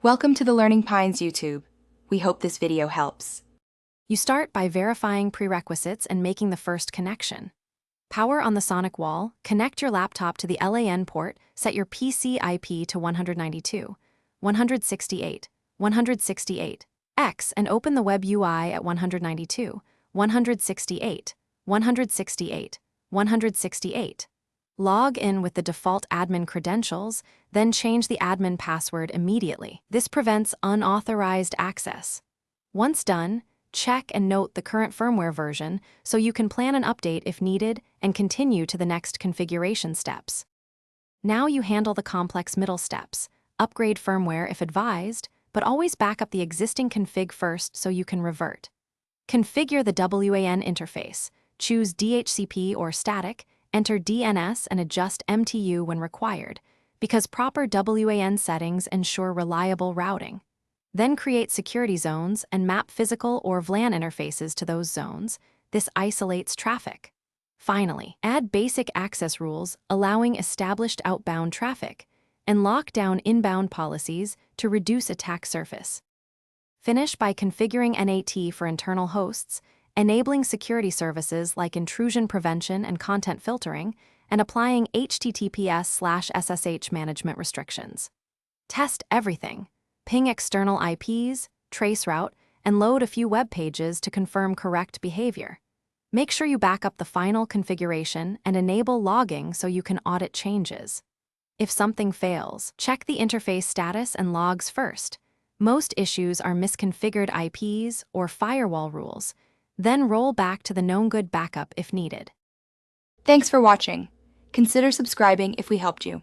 Welcome to the Learning Pines YouTube. We hope this video helps. You start by verifying prerequisites and making the first connection. Power on the Sonicwall, connect your laptop to the LAN port, set your PC IP to 192, 168, 168, X and open the web UI at 192, 168, 168, 168. Log in with the default admin credentials, then change the admin password immediately. This prevents unauthorized access. Once done, check and note the current firmware version so you can plan an update if needed and continue to the next configuration steps. Now you handle the complex middle steps. Upgrade firmware if advised, but always back up the existing config first so you can revert. Configure the WAN interface. Choose DHCP or static, enter DNS and adjust MTU when required, because proper WAN settings ensure reliable routing. Then create security zones and map physical or VLAN interfaces to those zones. This isolates traffic. Finally, add basic access rules allowing established outbound traffic, and lock down inbound policies to reduce attack surface. Finish by configuring NAT for internal hosts, enabling security services like intrusion prevention and content filtering, and applying HTTPS/SSH management restrictions. Test everything. Ping external IPs, traceroute, and load a few web pages to confirm correct behavior. Make sure you back up the final configuration and enable logging so you can audit changes. If something fails, check the interface status and logs first. Most issues are misconfigured IPs or firewall rules. Then roll back to the known good backup if needed. Thanks for watching. Consider subscribing if we helped you.